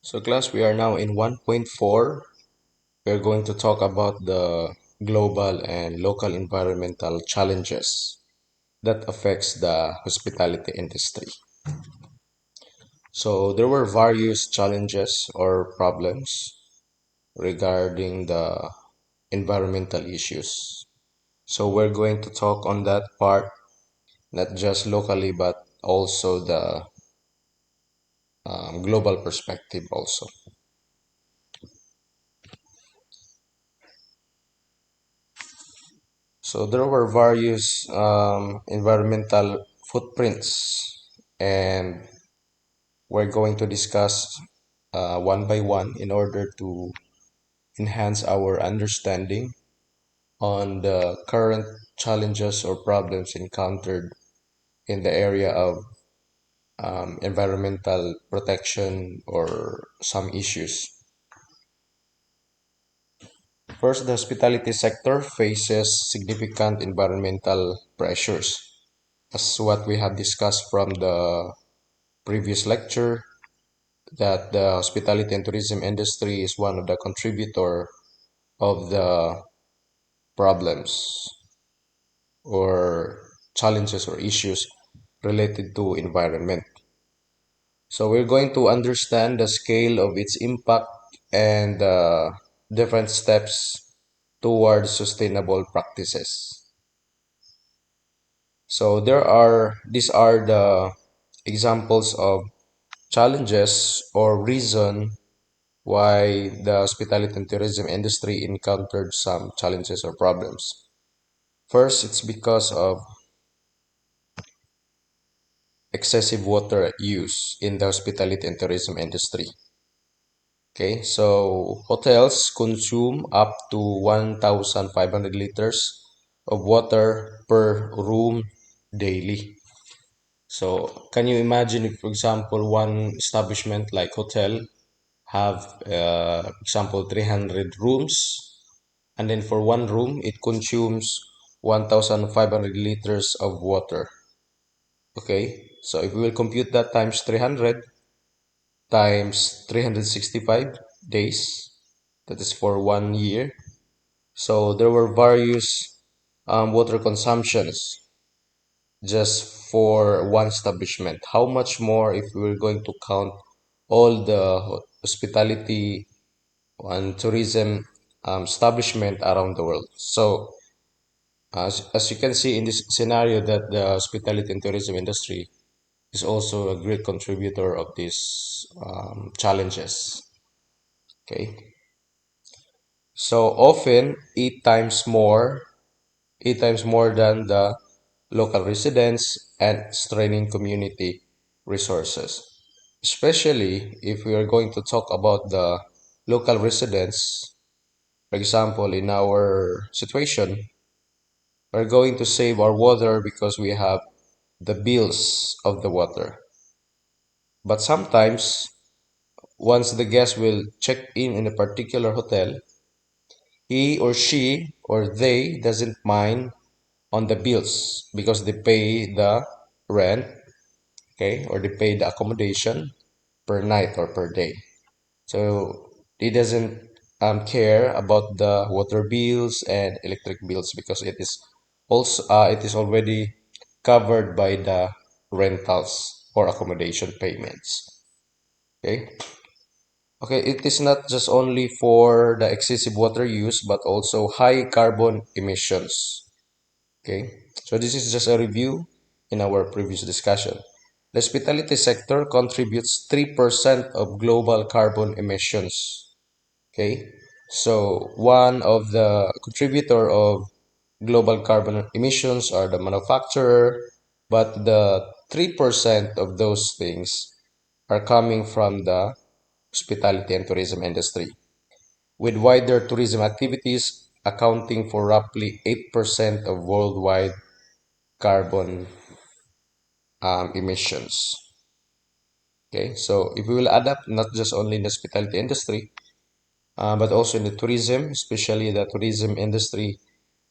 So class, we are now in 1.4. We're going to talk about the global and local environmental challenges that affects the hospitality industry. So there were various challenges or problems regarding the environmental issues. So we're going to talk on that part, not just locally, but also the global perspective also. So there were various environmental footprints, and we're going to discuss one by one in order to enhance our understanding on the current challenges or problems encountered in the area of environmental protection or some issues. First, the hospitality sector faces significant environmental pressures. As what we have discussed from the previous lecture, that the hospitality and tourism industry is one of the contributor of the problems or challenges or issues related to environment. So we're going to understand the scale of its impact and different steps towards sustainable practices. So these are the examples of challenges or reason why the hospitality and tourism industry encountered some challenges or problems. First, it's because of excessive water use in the hospitality and tourism industry. Okay, so hotels consume up to 1,500 liters of water per room daily. So, can you imagine if, for example, one establishment like hotel have, example, 300 rooms, and then for one room it consumes 1,500 liters of water. Okay, so if we will compute that times 300 times 365 days, that is for 1 year. So there were various water consumptions just for one establishment. How much more if we were going to count all the hospitality and tourism establishment around the world? So as you can see in this scenario that the hospitality and tourism industry is also a great contributor of these challenges. Okay, so often eight times more than the local residents and straining community resources. Especially if we are going to talk about the local residents, for example, in our situation, we're going to save our water because we have the bills of the water. But sometimes, once the guest will check in a particular hotel, he or she or they doesn't mind on the bills because they pay the rent, okay, or they pay the accommodation per night or per day. So he doesn't care about the water bills and electric bills because it is already covered by the rentals or accommodation payments. Okay. Okay, it is not just only for the excessive water use but also high carbon emissions. Okay, so this is just a review in our previous discussion. The hospitality sector contributes 3% of global carbon emissions. Okay, so one of the contributor of global carbon emissions are the manufacturer, but the 3% of those things are coming from the hospitality and tourism industry, with wider tourism activities accounting for roughly 8% of worldwide carbon emissions. Okay, so if we will add up not just only in the hospitality industry, but also in the tourism, especially the tourism industry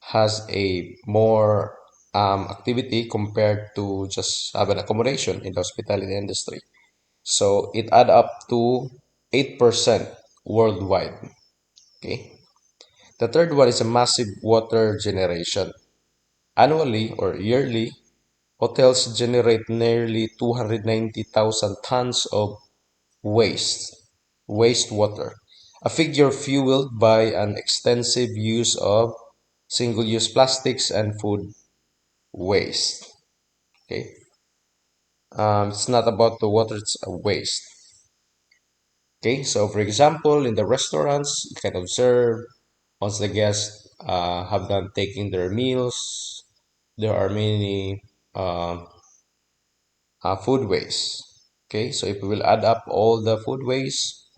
has a more activity compared to just have an accommodation in the hospitality industry. So it add up to 8% worldwide. Okay. The third one is a massive water generation. Annually or yearly, hotels generate nearly 290,000 tons of waste, wastewater, a figure fueled by an extensive use of single-use plastics and food waste. Okay, it's not about the water; it's a waste. Okay, so for example, in the restaurants, you can observe once the guests have done taking their meals, there are many food waste. Okay, so if we will add up all the food waste,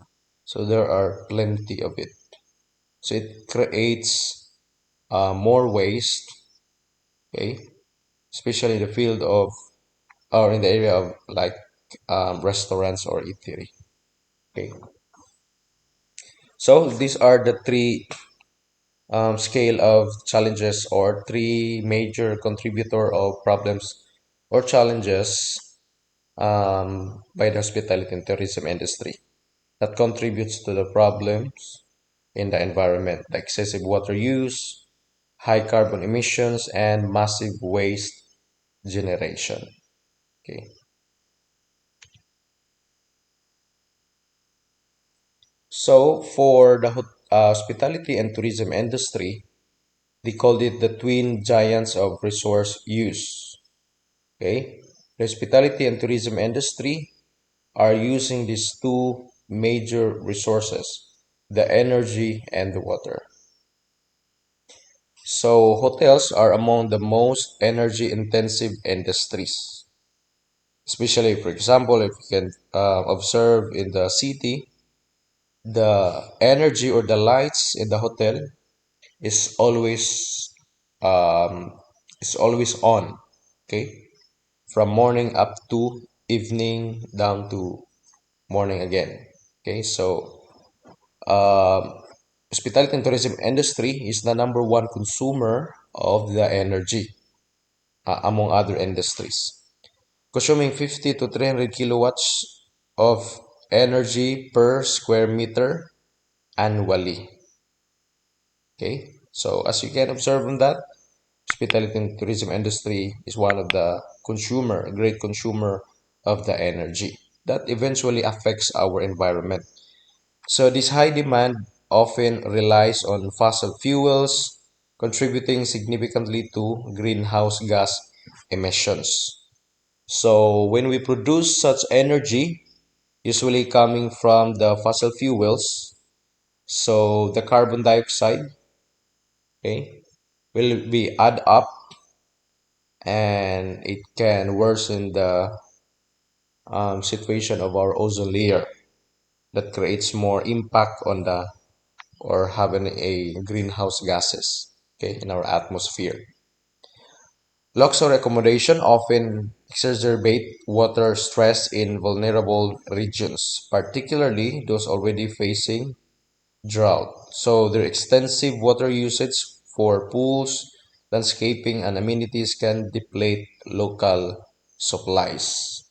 so there are plenty of it. So it creates more waste, okay, especially in the field of or in the area of like restaurants or eatery. Okay, so these are the three scale of challenges or three major contributor of problems or challenges by the hospitality and tourism industry that contributes to the problems in the environment, the excessive water use, high carbon emissions, and massive waste generation. Okay. So for the hospitality and tourism industry, they called it the twin giants of resource use. Okay. The hospitality and tourism industry are using these two major resources, the energy and the water. So hotels are among the most energy intensive industries. Especially, for example, if you can observe in the city, the energy or the lights in the hotel is um, always on. Okay, from morning up to evening down to morning again. Okay, so hospitality and tourism industry is the number one consumer of the energy among other industries, consuming 50 to 300 kilowatts of energy per square meter annually. Okay, so as you can observe on that, hospitality and tourism industry is one of the consumer, a great consumer of the energy that eventually affects our environment. So this high demand often relies on fossil fuels, contributing significantly to greenhouse gas emissions. So when we produce such energy, usually coming from the fossil fuels, so the carbon dioxide, okay, will be add up and it can worsen the situation of our ozone layer that creates more impact on the or having a greenhouse gases, okay, in our atmosphere. Luxury accommodation often exacerbate water stress in vulnerable regions, particularly those already facing drought. So their extensive water usage for pools, landscaping, and amenities can deplete local supplies,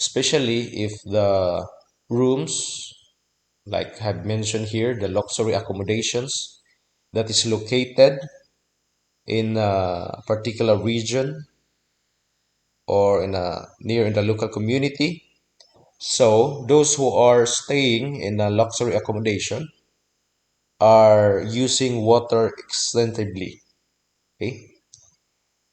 especially if the rooms, like I have mentioned here, the luxury accommodations that is located in a particular region or in a near in the local community. So those who are staying in a luxury accommodation are using water extensively. Okay.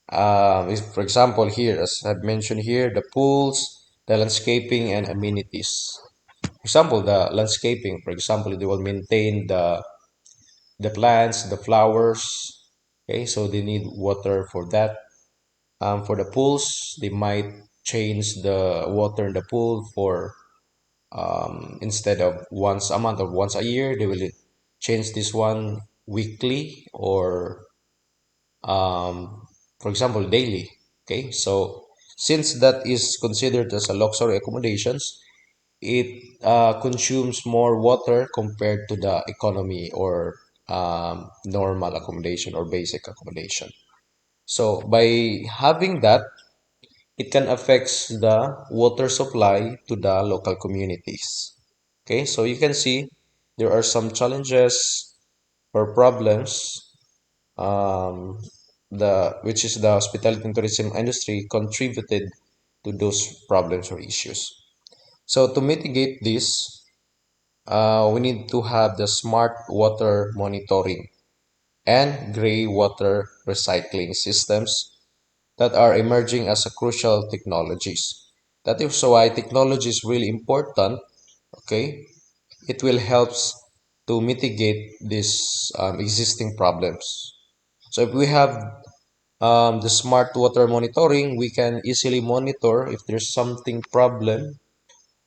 For example, here, as I've mentioned here, the pools, the landscaping, and amenities. For example, the landscaping, for example, they will maintain the plants, the flowers. Okay, so they need water for that. For the pools, they might change the water in the pool for instead of once a month or once a year, they will change this one weekly or for example daily. Okay, so since that is considered as a luxury accommodations, it consumes more water compared to the economy or normal accommodation or basic accommodation. So by having that, it can affect the water supply to the local communities. Okay, so you can see there are some challenges or problems, um, the which is the hospitality and tourism industry contributed to those problems or issues. So to mitigate this, we need to have the smart water monitoring and gray water recycling systems that are emerging as a crucial technologies. That is why technology is really important. Okay, it will helps to mitigate these existing problems. So if we have the smart water monitoring, we can easily monitor if there's something problem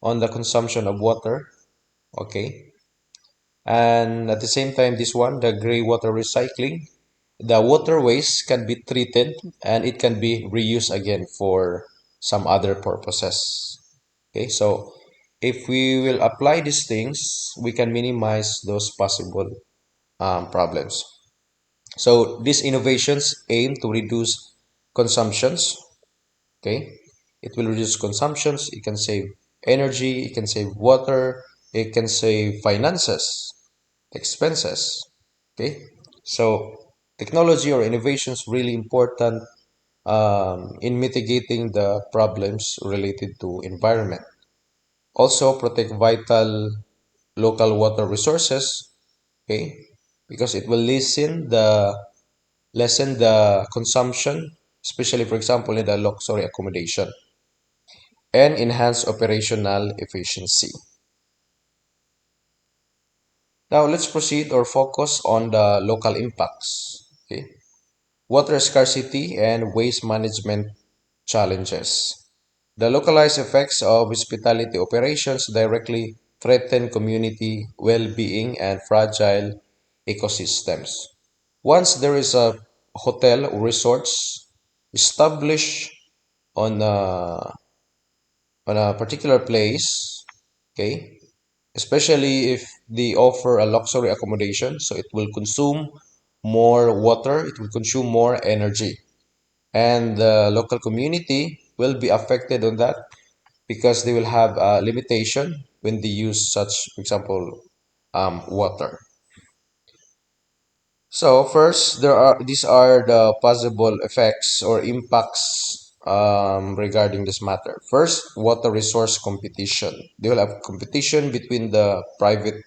on the consumption of water. Okay, and at the same time, this one, the gray water recycling, the water waste can be treated and it can be reused again for some other purposes. Okay, so if we will apply these things, we can minimize those possible problems. So these innovations aim to reduce consumptions. Okay, it will reduce consumptions. It can save energy. It can save water. It can save finances, expenses. Okay, so technology or innovation is really important in mitigating the problems related to environment. Also, protect vital local water resources. Okay, because it will lessen the consumption, especially for example in the luxury accommodation, and enhance operational efficiency. Now let's proceed or focus on the local impacts. Okay. Water scarcity and waste management challenges. The localized effects of hospitality operations directly threaten community well-being and fragile ecosystems. Once there is a hotel or resorts established on a particular place, okay, especially if they offer a luxury accommodation, so it will consume more water, it will consume more energy, and the local community will be affected on that because they will have a limitation when they use such, for example, water. So first, these are the possible effects or impacts regarding this matter. First, water resource competition. They will have competition between the private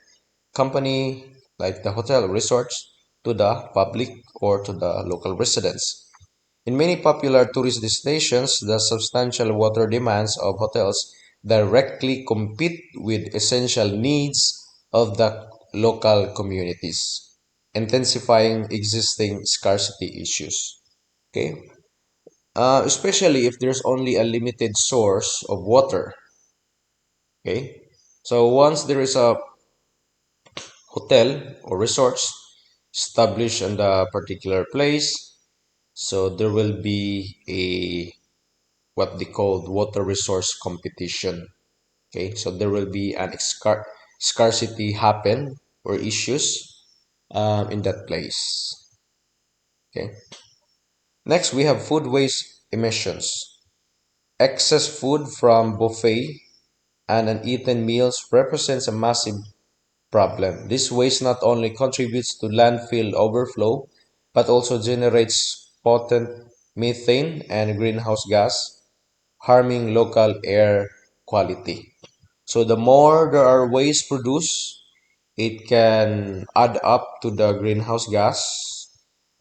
company, like the hotel resorts, to the public or to the local residents. In many popular tourist destinations, the substantial water demands of hotels directly compete with essential needs of the local communities, intensifying existing scarcity issues. Okay, especially if there's only a limited source of water. Okay, so once there is a hotel or resorts established in the particular place, so there will be a what they call water resource competition. Okay, so there will be an scarcity happen or issues in that place. Okay. Next, we have food waste emissions. Excess food from buffet and uneaten meals represents a massive problem. This waste not only contributes to landfill overflow, but also generates potent methane and greenhouse gas, harming local air quality. So the more there are waste produced, it can add up to the greenhouse gas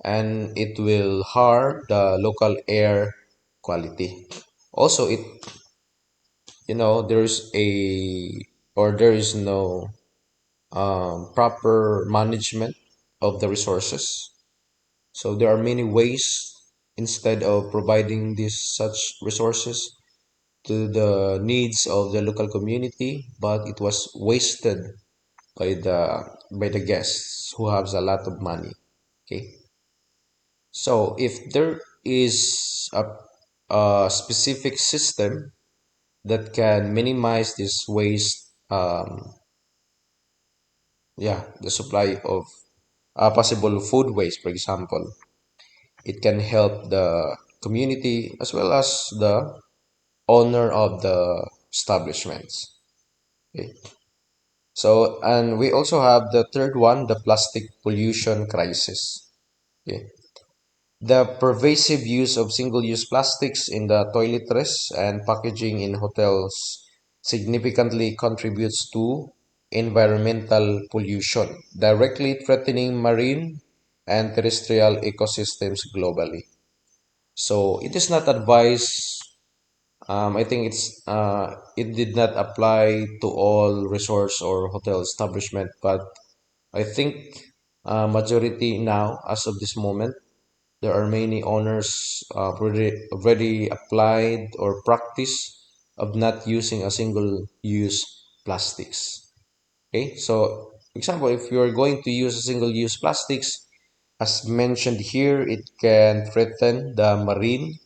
and it will harm the local air quality. Also, there's there is no proper management of the resources. So there are many ways instead of providing these such resources to the needs of the local community, but it was wasted by the guests who has a lot of money. Okay, so if there is a specific system that can minimize this waste, yeah, the supply of possible food waste, for example, it can help the community as well as the owner of the establishments. Okay. So, and we also have the third one, the plastic pollution crisis. Okay. The pervasive use of single-use plastics in the toiletries and packaging in hotels significantly contributes to environmental pollution, directly threatening marine and terrestrial ecosystems globally. So it is not advised. I think it did not apply to all resorts or hotel establishment, but I think majority now, as of this moment, there are many owners already applied or practice of not using a single-use plastics. Okay, so example, if you are going to use a single-use plastics, as mentioned here, it can threaten the marine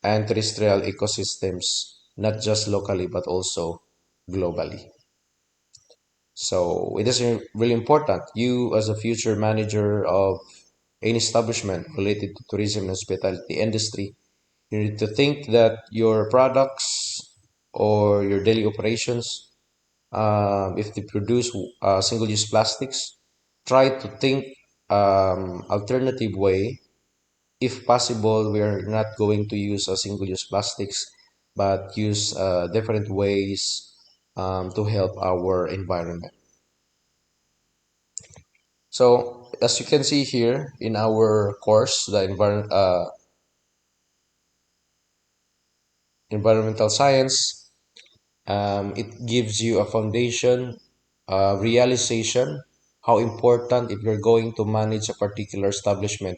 and terrestrial ecosystems, not just locally but also globally. So it is really important. You, as a future manager of any establishment related to tourism and hospitality industry, you need to think that your products or your daily operations, if they produce single-use plastics, try to think alternative way. If possible, we are not going to use a single-use plastics, but use different ways to help our environment. So, as you can see here in our course, the environmental science, it gives you a foundation, realization, how important if you're going to manage a particular establishment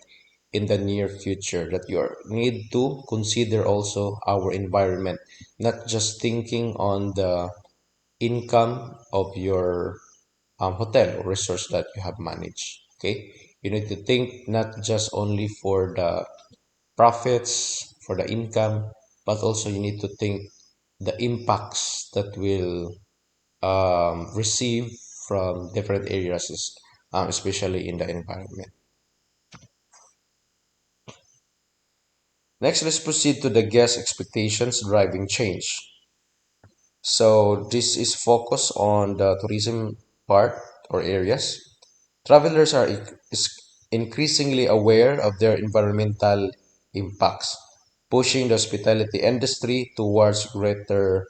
in the near future that you need to consider also our environment, not just thinking on the income of your hotel or resource that you have managed. Okay, you need to think not just only for the profits, for the income, but also you need to think the impacts that will receive from different areas, especially in the environment. Next, let's proceed to the guest expectations driving change. So this is focused on the tourism part or areas. Travelers are increasingly aware of their environmental impacts, pushing the hospitality industry towards greater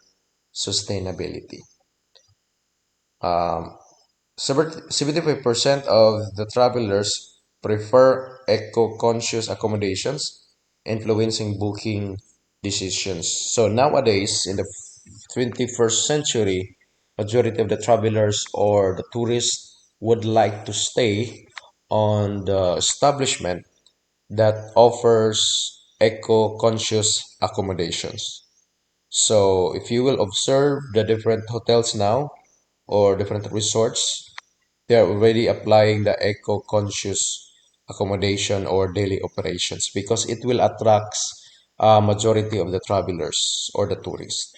sustainability. Um, 75% of the travelers prefer eco-conscious accommodations, influencing booking decisions. So nowadays, in the 21st century, majority of the travelers or the tourists would like to stay on the establishment that offers eco-conscious accommodations. So if you will observe the different hotels now or different resorts, they are already applying the eco-conscious accommodation or daily operations because it will attract a majority of the travelers or the tourists.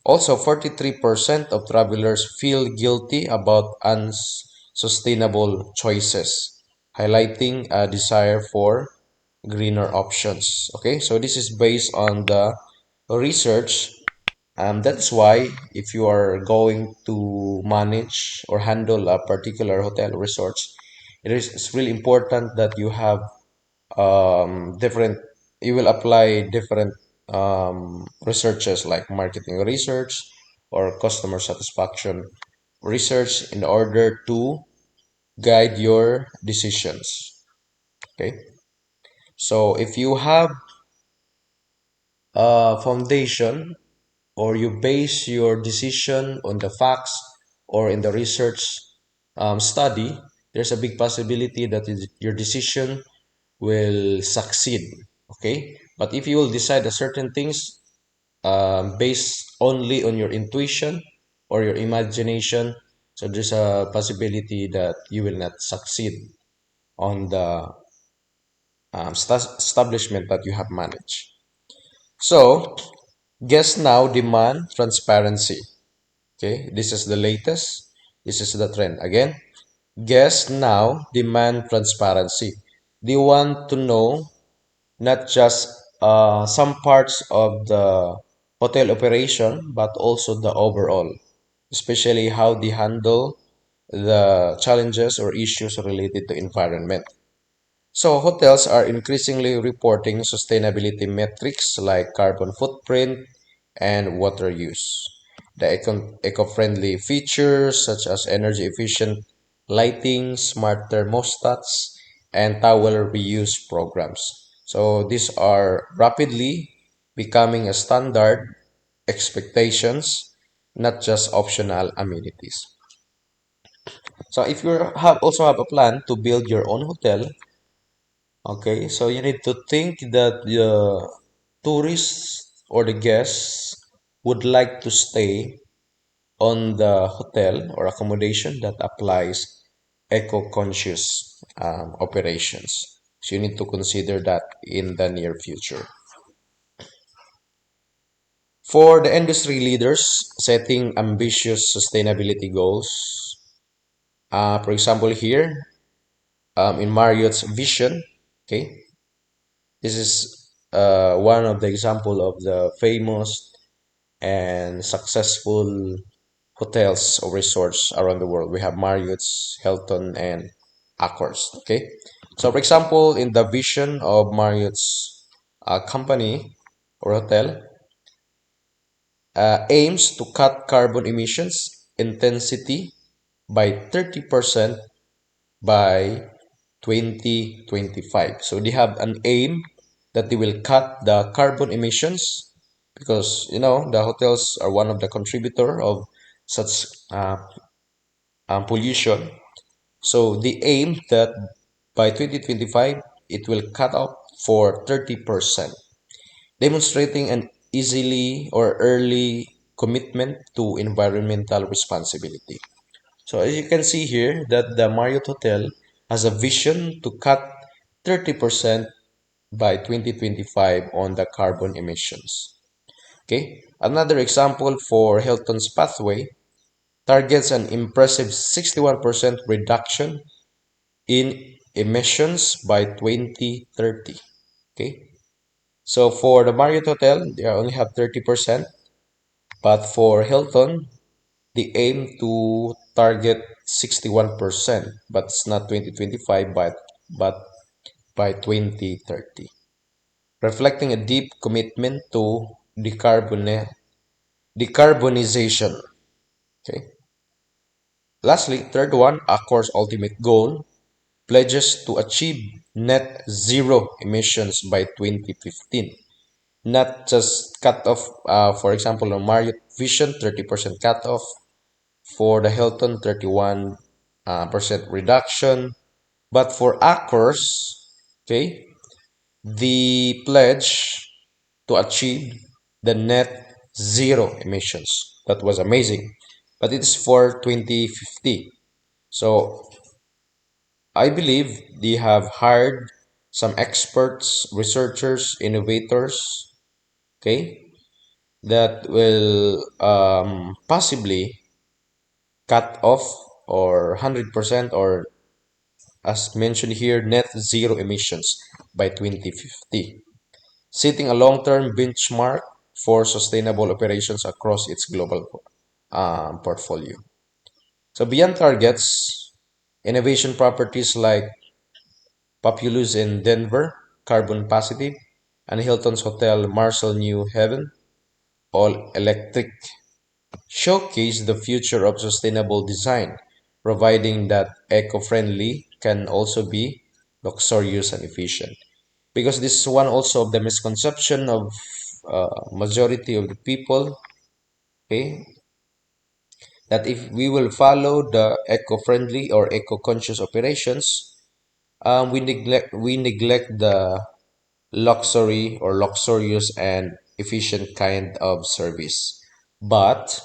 Also, 43% of travelers feel guilty about unsustainable choices, highlighting a desire for greener options. Okay, so this is based on the research. That's why if you are going to manage or handle a particular hotel or resorts, it's really important that you have different, you will apply different researches like marketing research or customer satisfaction research in order to guide your decisions. Okay, so if you have a foundation or you base your decision on the facts or in the research study, there's a big possibility that your decision will succeed. Okay, but if you will decide a certain things based only on your intuition or your imagination, so there's a possibility that you will not succeed on the establishment that you have managed. So guests now demand transparency. Okay, this is the latest. This is the trend. Again, guests now demand transparency. They want to know not just some parts of the hotel operation, but also the overall. especially how they handle the challenges or issues related to environment. So hotels are increasingly reporting sustainability metrics like carbon footprint and water use. The eco-friendly features such as energy efficient lighting, smart thermostats, and towel reuse programs. So these are rapidly becoming a standard expectations, not just optional amenities. So if you have a plan to build your own hotel, okay, so you need to think that the tourists or the guests would like to stay on the hotel or accommodation that applies eco-conscious operations. So you need to consider that in the near future. For the industry leaders setting ambitious sustainability goals, for example, here in Marriott's vision, okay, this is one of the example of the famous and successful hotels or resorts around the world. We have Marriott's, Hilton, and Accors. Okay, so for example, in the vision of Marriott's company or hotel, aims to cut carbon emissions intensity by 30% by 2025. So they have an aim that they will cut the carbon emissions because the hotels are one of the contributor of such pollution. So they aim that by 2025 it will cut off for 30%, demonstrating an easily or early commitment to environmental responsibility. So as you can see here that the Marriott Hotel has a vision to cut 30% by 2025 on the carbon emissions. Okay, another example for Hilton's pathway targets an impressive 61% reduction in emissions by 2030. Okay, so for the Marriott Hotel, they only have 30%, but for Hilton, they aim to target 61%, but it's not 2025, but by 2030, reflecting a deep commitment to decarbonization. Okay. Lastly, third one, Accor's ultimate goal pledges to achieve net zero emissions by 2015. Not just cut off, for example, on Marriott Vision, 30% cut off. For the Hilton, 31% percent reduction. But for Accors, okay, the pledge to achieve the net zero emissions. That was amazing. But it's for 2050. So I believe they have hired some experts, researchers, innovators, okay, that will possibly cut off or 100% or as mentioned here, net zero emissions by 2050, setting a long-term benchmark for sustainable operations across its global portfolio. So beyond targets, innovation properties like Populous in Denver, Carbon Positive, and Hilton's Hotel Marshall New Haven, all electric, showcase the future of sustainable design, providing that eco-friendly can also be luxurious and efficient. Because this is one also of the misconception of majority of the people, okay, that if we will follow the eco-friendly or eco-conscious operations, we neglect the luxury or luxurious and efficient kind of service. But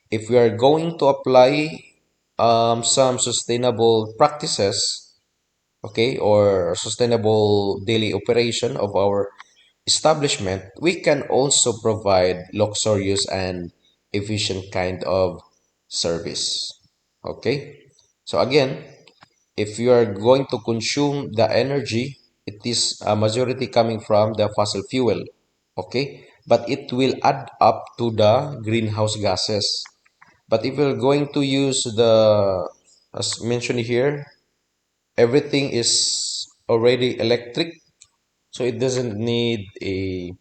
if we are going to apply some sustainable practices, okay, or sustainable daily operation of our establishment, we can also provide luxurious and efficient kind of service. Okay, so again, if you are going to consume the energy, it is a majority coming from the fossil fuel. Okay, but it will add up to the greenhouse gases But if we're going to use the, as mentioned here, everything is already electric, so it doesn't need a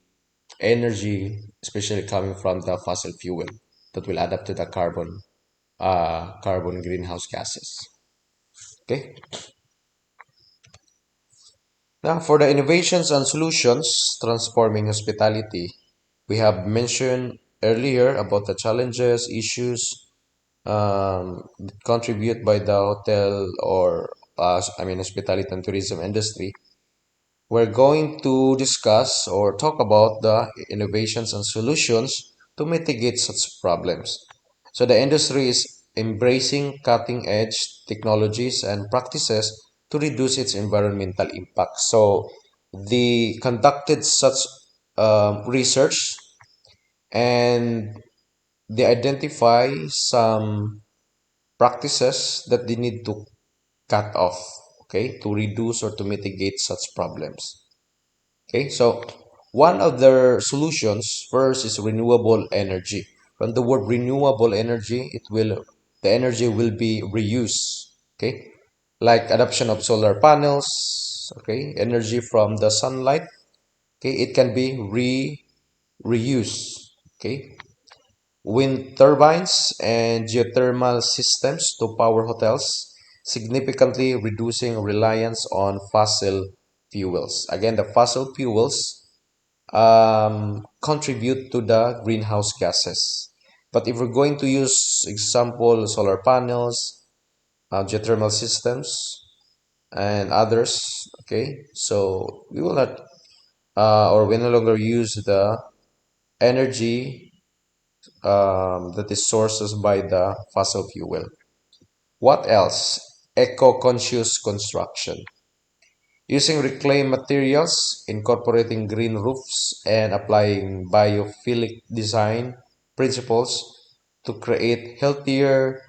energy, especially coming from the fossil fuel that will add up to the carbon greenhouse gases. Okay. Now, for the innovations and solutions transforming hospitality, we have mentioned earlier about the challenges, issues that contribute by the hotel or, hospitality and tourism industry. We're going to discuss or talk about the innovations and solutions to mitigate such problems. So the industry is embracing cutting edge technologies and practices to reduce its environmental impact. So they conducted such research, and they identify some practices that they need to cut off, okay, to reduce or to mitigate such problems. Okay, so one of their solutions first is renewable energy. From the word renewable energy, the energy will be reused. Okay, like adoption of solar panels. Okay, energy from the sunlight. Okay, it can be reused. Okay, wind turbines and geothermal systems to power hotels, significantly reducing reliance on fossil fuels. Again, the fossil fuels contribute to the greenhouse gases. But if we're going to use example solar panels, geothermal systems, and others, okay, so we will not or we no longer use the energy that is sources by the fossil fuel. What else? Eco-conscious construction. Using reclaimed materials, incorporating green roofs, and applying biophilic design principles to create healthier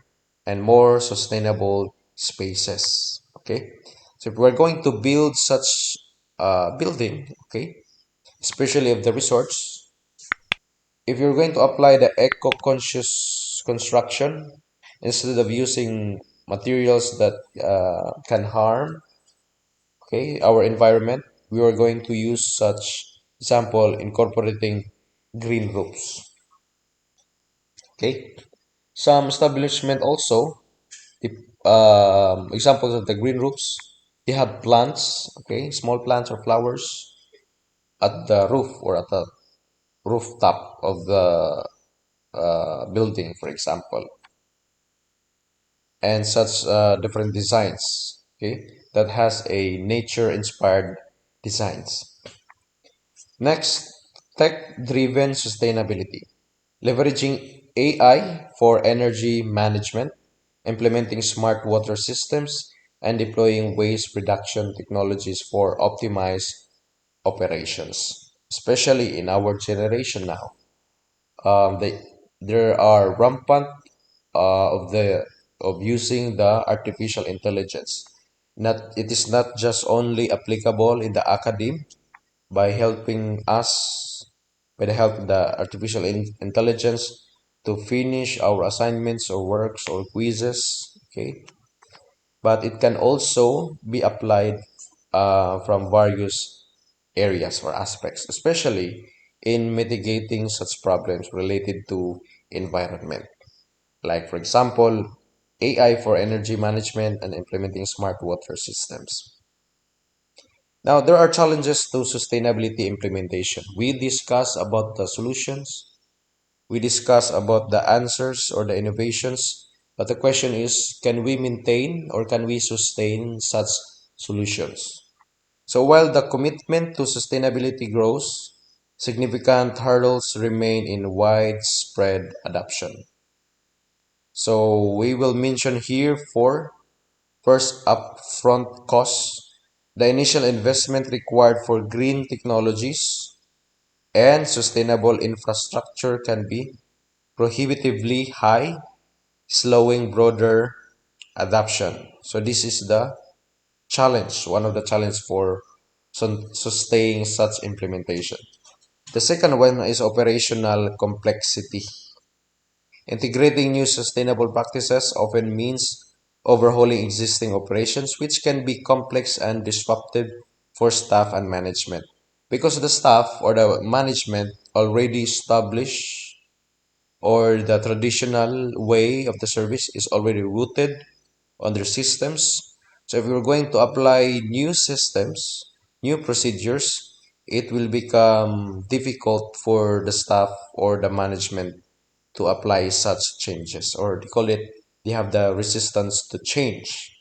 and more sustainable spaces. Okay, so if we're going to build such building, okay, especially of the resorts, if you're going to apply the eco-conscious construction instead of using materials that can harm, okay, our environment, we are going to use such example incorporating green roofs. Okay, some establishment also the examples of the green roofs. They have plants, okay, small plants or flowers at the roof or at the rooftop of the building, for example, and such different designs, okay, that has a nature-inspired designs. Next, tech-driven sustainability, leveraging AI for energy management, implementing smart water systems, and deploying waste reduction technologies for optimized operations, especially in our generation now. There are rampant of using the artificial intelligence. Not it is not just only applicable in the academe by helping us by the help of the artificial intelligence to finish our assignments or works or quizzes. Okay, but it can also be applied from various areas or aspects, especially in mitigating such problems related to environment. Like, for example, AI for energy management and implementing smart water systems. Now, there are challenges to sustainability implementation. We discuss about the solutions, we discuss about the answers or the innovations, but the question is, can we maintain or can we sustain such solutions? So while the commitment to sustainability grows, significant hurdles remain in widespread adoption. So we will mention here for first upfront costs, the initial investment required for green technologies and sustainable infrastructure can be prohibitively high, slowing broader adoption. So this is the challenge, one of the challenge for sustaining such implementation. The second one is operational complexity. Integrating new sustainable practices often means overhauling existing operations, which can be complex and disruptive for staff and management. Because the staff or the management already established or the traditional way of the service is already rooted on their systems. So if we're going to apply new systems, new procedures, it will become difficult for the staff or the management to apply such changes, or they call it, they have the resistance to change.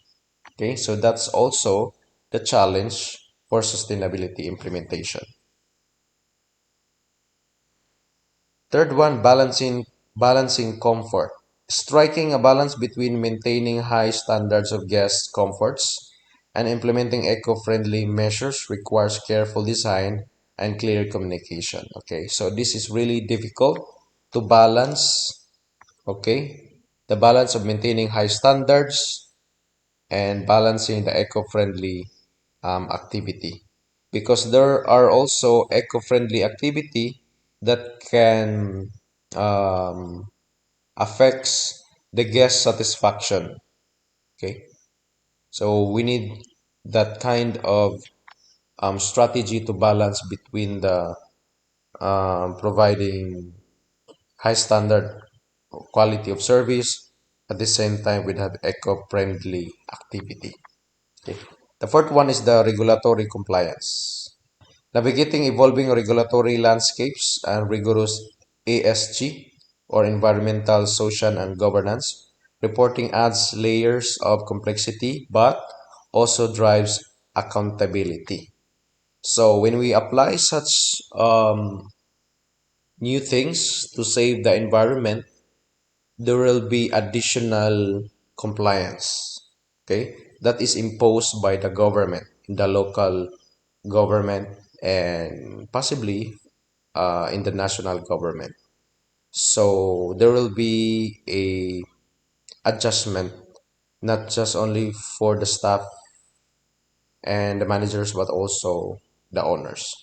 Okay, so that's also the challenge for sustainability implementation. Third one, balancing comfort. Striking a balance between maintaining high standards of guest comforts and implementing eco-friendly measures requires careful design and clear communication. Okay, so this is really difficult to balance. Okay, the balance of maintaining high standards and balancing the eco-friendly activity, because there are also eco-friendly activity that can um, affects the guest satisfaction. Okay, so we need that kind of strategy to balance between the providing high standard quality of service at the same time we have eco-friendly activity. Okay. The fourth one is the regulatory compliance. Navigating evolving regulatory landscapes and rigorous ESG or environmental, social, and governance reporting adds layers of complexity but also drives accountability. So when we apply such new things to save the environment, there will be additional compliance, okay, that is imposed by the government, the local government, and possibly in the national government. So there will be a adjustment, not just only for the staff and the managers but also the owners.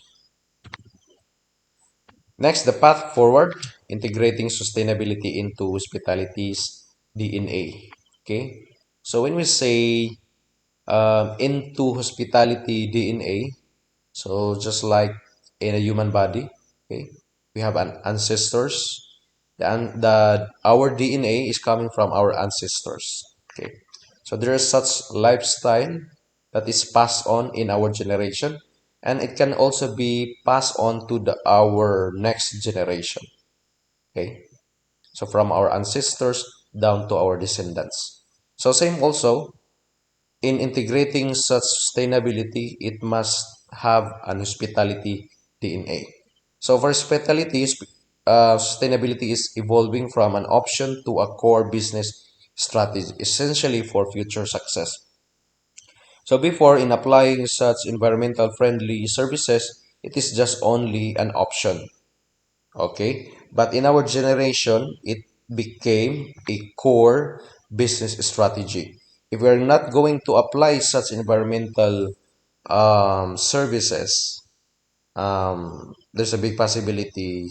Next, the path forward, integrating sustainability into hospitality's DNA. Okay, so when we say into hospitality DNA, so just like in a human body, okay, we have an ancestors. The our DNA is coming from our ancestors. Okay, so there is such lifestyle that is passed on in our generation, and it can also be passed on to the our next generation. Okay, so from our ancestors down to our descendants. So same also in integrating such sustainability, it must have an hospitality DNA. So for hospitality, sustainability is evolving from an option to a core business strategy, essentially for future success. So before, in applying such environmental friendly services, it is just only an option. Okay, but in our generation, it became a core business strategy. If we're not going to apply such environmental services, there's a big possibility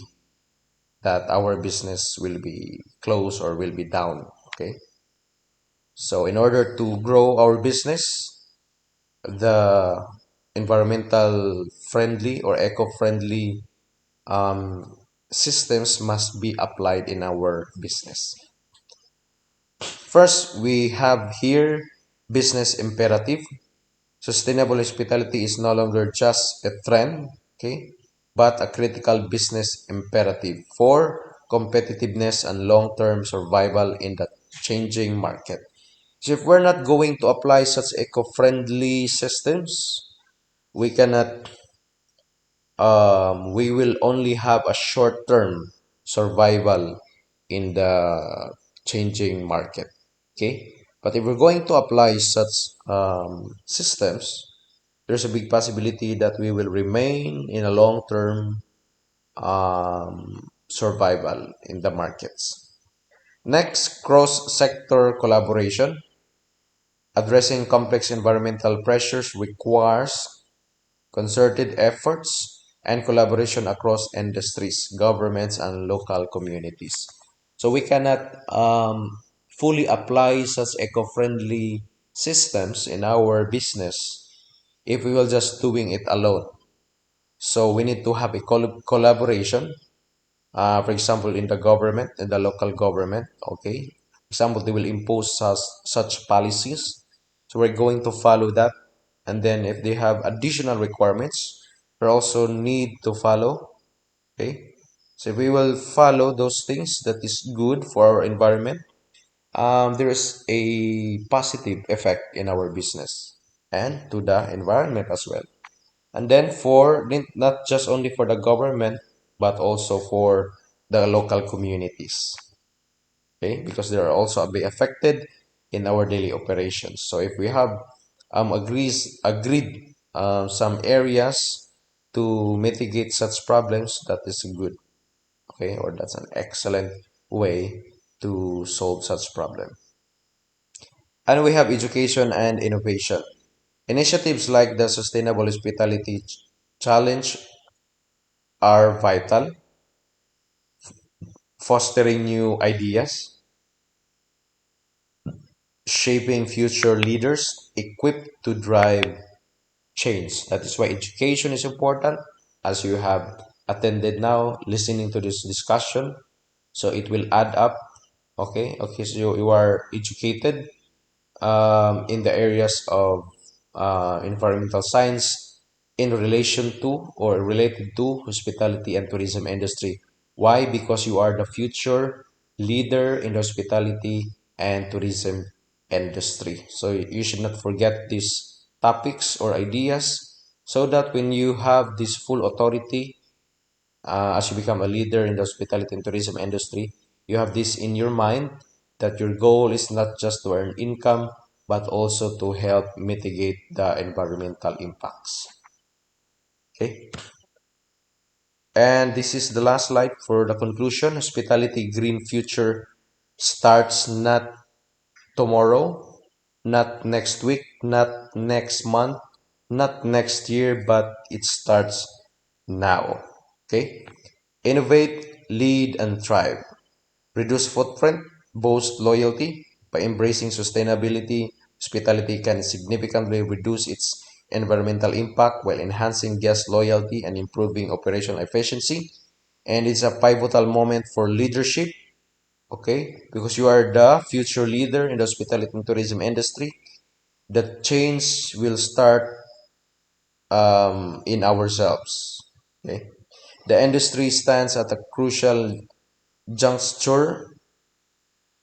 that our business will be closed or will be down. Okay, so in order to grow our business, the environmental friendly or eco-friendly systems must be applied in our business. First, we have here business imperative. Sustainable hospitality is no longer just a trend, okay, but a critical business imperative for competitiveness and long-term survival in the changing market. So if we're not going to apply such eco-friendly systems, we cannot we will only have a short-term survival in the changing market. Okay, but if we're going to apply such systems, there's a big possibility that we will remain in a long-term survival in the markets. Next, cross-sector collaboration. Addressing complex environmental pressures requires concerted efforts and collaboration across industries, governments, and local communities. So we cannot fully apply such eco-friendly systems in our business if we will just doing it alone. So we need to have a collaboration. For example, in the government, in the local government, okay. For example, they will impose such policies. So we're going to follow that. And then if they have additional requirements, we also need to follow. Okay. So if we will follow those things that is good for our environment, there is a positive effect in our business and to the environment as well. And then for not just only for the government, but also for the local communities. Okay, because they are also be affected in our daily operations. So if we have agreed some areas to mitigate such problems, that is good. Okay, or that's an excellent way to solve such problem. And we have education and innovation. Initiatives like the Sustainable Hospitality Challenge are vital, fostering new ideas, shaping future leaders equipped to drive change. That is why education is important, as you have attended now, listening to this discussion. So it will add up. Okay, so you are educated in the areas of environmental science in relation to or related to hospitality and tourism industry. Why? Because you are the future leader in the hospitality and tourism industry. So you should not forget these topics or ideas so that when you have this full authority as you become a leader in the hospitality and tourism industry, you have this in your mind that your goal is not just to earn income, but also to help mitigate the environmental impacts. Okay. And this is the last slide for the conclusion. Hospitality Green Future starts not tomorrow, not next week, not next month, not next year, but it starts now. Okay. Innovate, lead, and thrive. Reduce footprint, boost loyalty. By embracing sustainability, hospitality can significantly reduce its environmental impact while enhancing guest loyalty and improving operational efficiency. And it's a pivotal moment for leadership, okay? Because you are the future leader in the hospitality and tourism industry. The change will start in ourselves, okay? The industry stands at a crucial juncture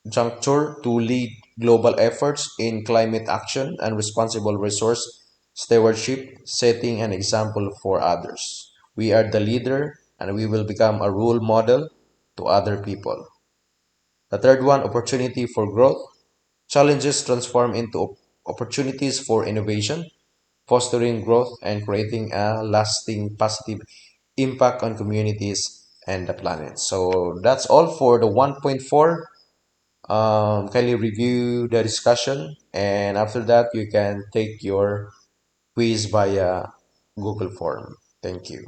juncture to lead global efforts in climate action and responsible resource stewardship, setting an example for others. We are the leader and we will become a role model to other people. The third one, opportunity for growth. Challenges transform into opportunities for innovation, fostering growth and creating a lasting positive impact on communities and the planet. So that's all for the 1.4. Kindly review the discussion, and after that, you can take your quiz via Google form. Thank you.